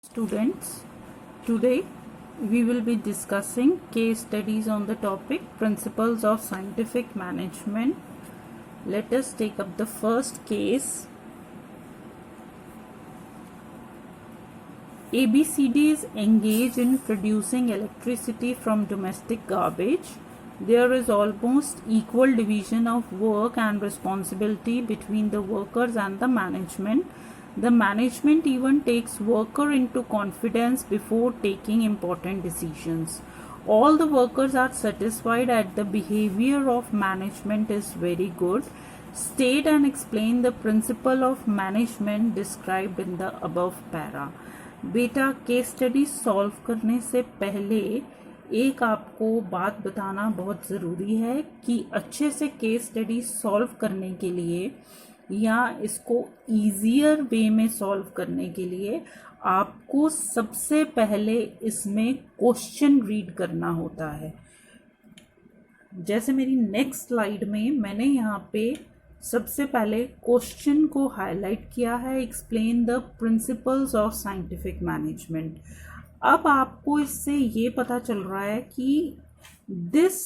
Students, today we will be discussing case studies on the topic Principles of Scientific Management. Let us take up the first case. ABCD is engaged in producing electricity from domestic garbage. There is almost equal division of work and responsibility between the workers and the management. The management even takes worker into confidence before taking important decisions. All the workers are satisfied that the behavior of management is very good. State and explain the principle of management described in the above para. बेटा case study solve करने से पहले एक आपको बात बताना बहुत ज़रूरी है कि अच्छे से केस स्टडी सॉल्व करने के लिए या इसको ईजियर वे में सॉल्व करने के लिए आपको सबसे पहले इसमें क्वेश्चन रीड करना होता है। जैसे मेरी नेक्स्ट स्लाइड में मैंने यहाँ पे सबसे पहले क्वेश्चन को हाईलाइट किया है, explain the principles of scientific management. अब आपको इससे ये पता चल रहा है कि this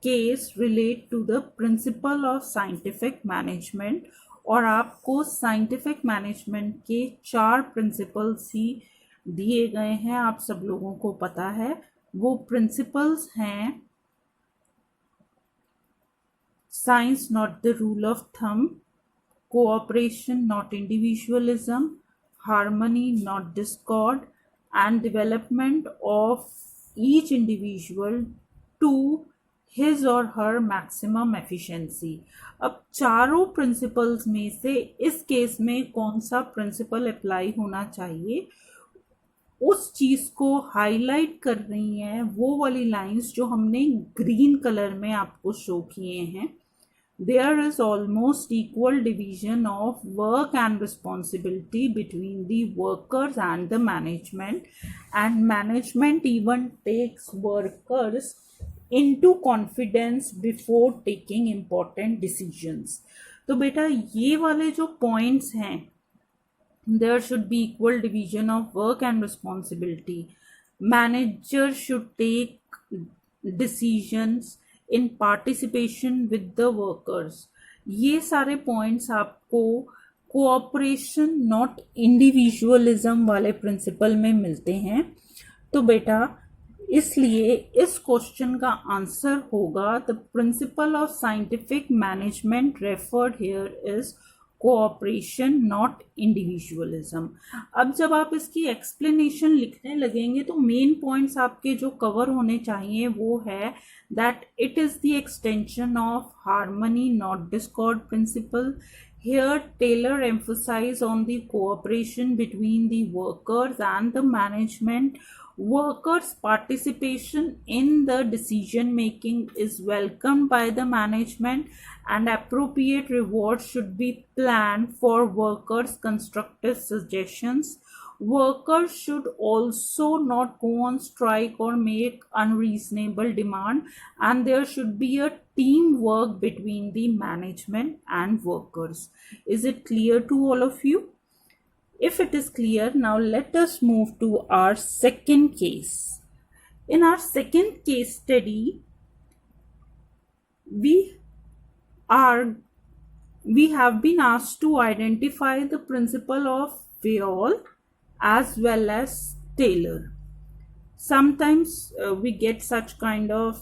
case relate to the principle of scientific management और आपको साइंटिफिक मैनेजमेंट के 4 प्रिंसिपल्स ही दिए गए हैं, आप सब लोगों को पता है। वो प्रिंसिपल्स हैं Science not the rule of thumb, cooperation not individualism, harmony not discord, and development of each individual to his or her maximum efficiency. अब चारों प्रिंसिपल्स में से इस केस में कौन सा प्रिंसिपल अप्लाई होना चाहिए उस चीज को हाईलाइट कर रही हैं वो वाली लाइंस जो हमने ग्रीन कलर में आपको शो किए हैं। There is almost equal division of work and responsibility between the workers and the and management even takes workers into confidence before taking important decisions. तो बेटा ये वाले जो points हैं, there should be equal division of work and responsibility. Manager should take decisions in participation with the workers. ये सारे points आपको cooperation not individualism वाले प्रिंसिपल में मिलते हैं। तो बेटा इसलिए इस क्वेश्चन का आंसर होगा the principle of scientific management referred here is cooperation not individualism. अब जब आप इसकी एक्सप्लेनेशन लिखने लगेंगे तो मेन पॉइंट्स आपके जो कवर होने चाहिए वो है that it is the extension of harmony not discord principle. Here Taylor emphasized on the cooperation between the workers and the management. Workers' participation in the decision making is welcomed by the management and appropriate rewards should be planned for workers' constructive suggestions. Workers should also not go on strike or make unreasonable demand, and there should be a teamwork between the management and workers. Is it clear to all of you? If it is clear, now let us move to our second case. In our second case study, we have been asked to identify the principle of Fayol as well as Taylor. Sometimes we get such kind of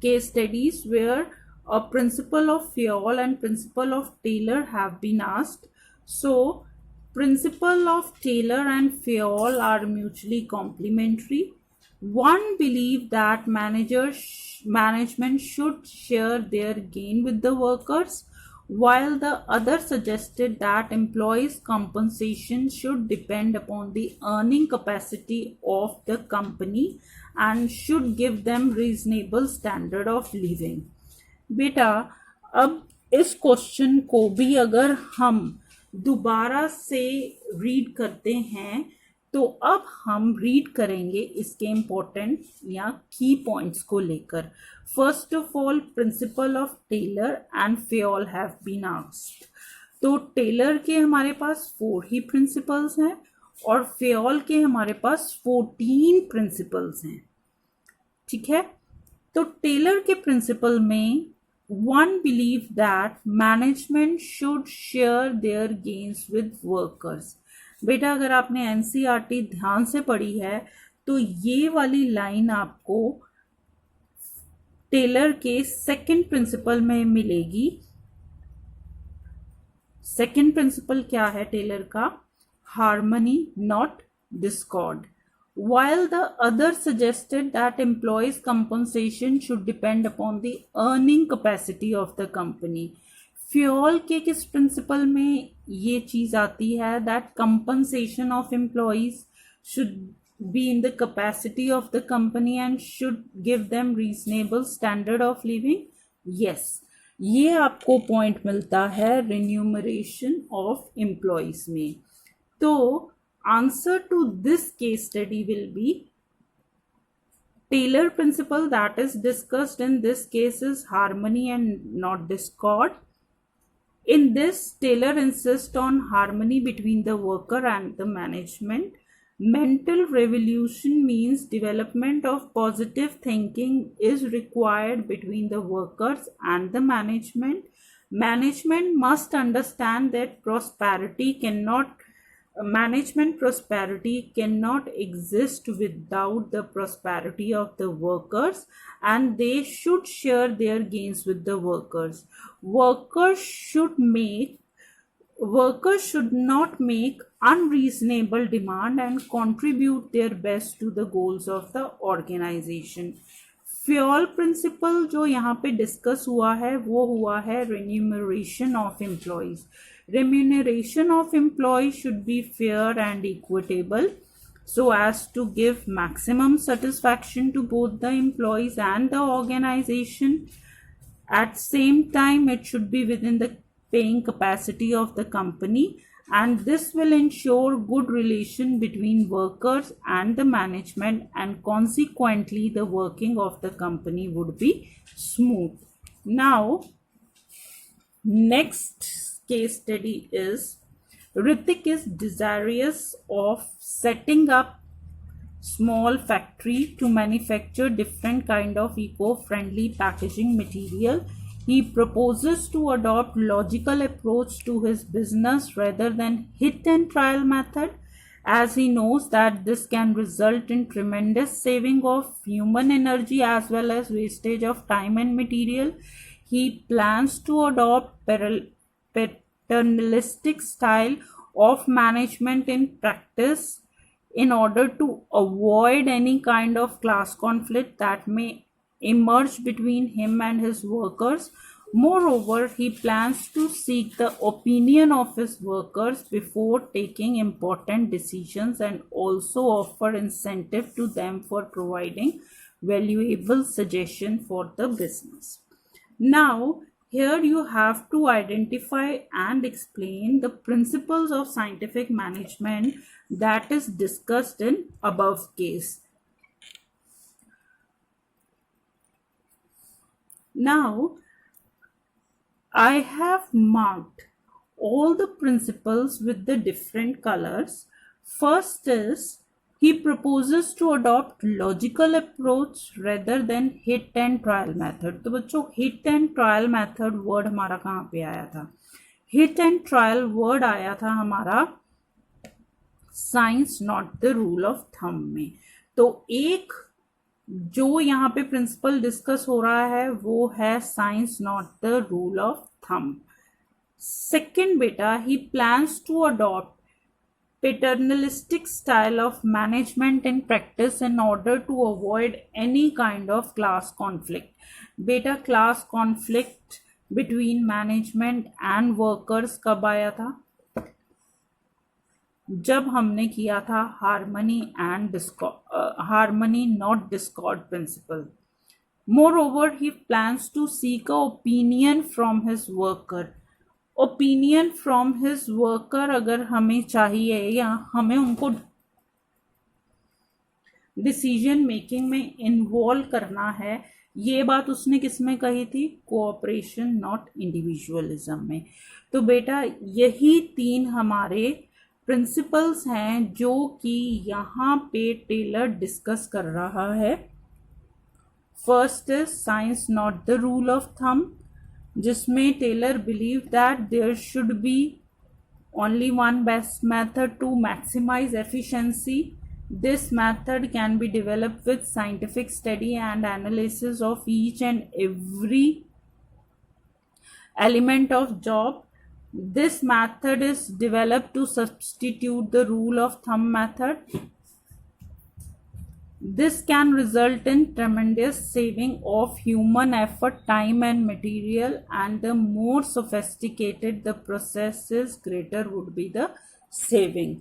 case studies where a principle of Fayol and principle of Taylor have been asked. So principle of Taylor and Fayol are mutually complementary. One believed that management should share their gain with the workers, while the other suggested that employees' compensation should depend upon the earning capacity of the company and should give them reasonable standard of living. बेटा अब इस question को भी अगर हम दोबारा से read करते हैं तो अब हम रीड करेंगे इसके इम्पोर्टेंट या की पॉइंट्स को लेकर। First of all principle of Taylor and Fayol have been asked. तो टेलर के हमारे पास 4 ही प्रिंसिपल्स हैं और फेयोल के हमारे पास 14 प्रिंसिपल्स हैं, ठीक है। तो टेलर के प्रिंसिपल में one believe that management should share their gains with workers. बेटा अगर आपने एनसीईआरटी ध्यान से पढ़ी है तो ये वाली लाइन आपको टेलर के सेकंड प्रिंसिपल में मिलेगी। सेकंड प्रिंसिपल क्या है टेलर का? Harmony not Discord. While the other suggested that employees' compensation should depend upon the earning capacity of the company. Fayol के किस प्रिंसिपल में ये चीज आती है that compensation of employees should be in the capacity of the company and should give them reasonable standard of living? Yes, ये आपको point मिलता है remuneration of employees में। तो answer to this case study will be Taylor principle that is discussed in this case is harmony and not discord. In this, Taylor insists on harmony between the worker and the management. Mental revolution means development of positive thinking is required between the workers and the management. Management must understand that management prosperity cannot exist without the prosperity of the workers, and they should share their gains with the workers. Workers should not make unreasonable demand and contribute their best to the goals of the organization. Fayol principle जो यहाँ पे discuss हुआ है वो हुआ है remuneration of employees. Remuneration of employees should be fair and equitable so as to give maximum satisfaction to both the employees and the organization. At same time, it should be within the paying capacity of the company, and this will ensure good relation between workers and the management, and consequently the working of the company would be smooth. Now, next case study is Ritik is desirous of setting up small factory to manufacture different kind of eco-friendly packaging material. He proposes to adopt logical approach to his business rather than hit and trial method, as he knows that this can result in tremendous saving of human energy as well as wastage of time and material. He plans to adopt paternalistic style of management in practice in order to avoid any kind of class conflict that may emerge between him and his workers. Moreover, he plans to seek the opinion of his workers before taking important decisions and also offer incentive to them for providing valuable suggestion for the business. Now, here you have to identify and explain the principles of scientific management that is discussed in above case. Now, I have marked all the principles with the different colors. First is he proposes to adopt logical approach rather than hit and trial method. तो बच्चों hit and trial method word हमारा कहाँ पे आया था? Hit and trial word आया था हमारा science not the rule of thumb में। तो एक जो यहाँ पे प्रिंसिपल डिस्कस हो रहा है वो है science not the rule of thumb. Second बेटा, he plans to adopt paternalistic style of management and practice in order to avoid any kind of class conflict. बेटा class conflict between management and workers कब आया था? जब हमने किया था harmony not discord principle. Moreover, he plans to seek a opinion from his worker. Opinion from his worker अगर हमें चाहिए या हमें उनको डिसीजन मेकिंग में इन्वॉल्व करना है, ये बात उसने किस में कही थी? कोऑपरेशन नॉट इंडिविजुअलिज्म में। तो बेटा यही तीन हमारे प्रिंसिपल्स हैं जो कि यहाँ पे टेलर डिस्कस कर रहा है. First is science not the rule of thumb, जिसमें Taylor believe that there should be only one best method to maximize efficiency. This method can be developed with scientific study and analysis of each and every element of job. This method is developed to substitute the rule of thumb method. This can result in tremendous saving of human effort, time and material, and the more sophisticated the process is, greater would be the saving.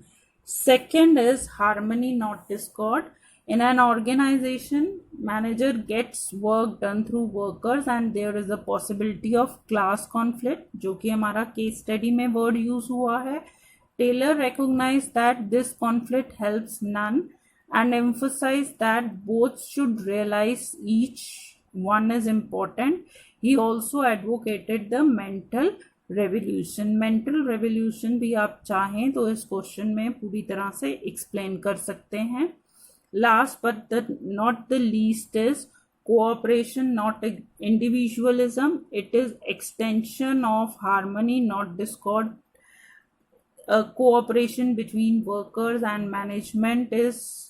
Second is harmony not discord. In an organization, manager gets work done through workers and there is a possibility of class conflict, जो कि हमारा case study में word use हुआ है. Taylor recognized that this conflict helps none and emphasized that both should realize each one is important. He also advocated the mental revolution. mental revolution भी आप चाहें तो इस क्वेश्चन में पूरी तरह से एक्सप्लेन कर सकते हैं. Last but not the least is cooperation not individualism. It is extension of harmony not discord. Cooperation between workers and management is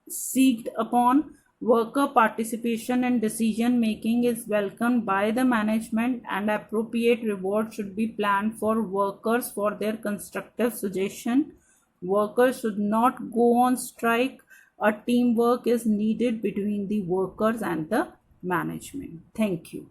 seeked upon. Worker participation in decision making is welcomed by the management and appropriate reward should be planned for workers for their constructive suggestion. Workers should not go on strike. A teamwork is needed between the workers and the management. Thank you.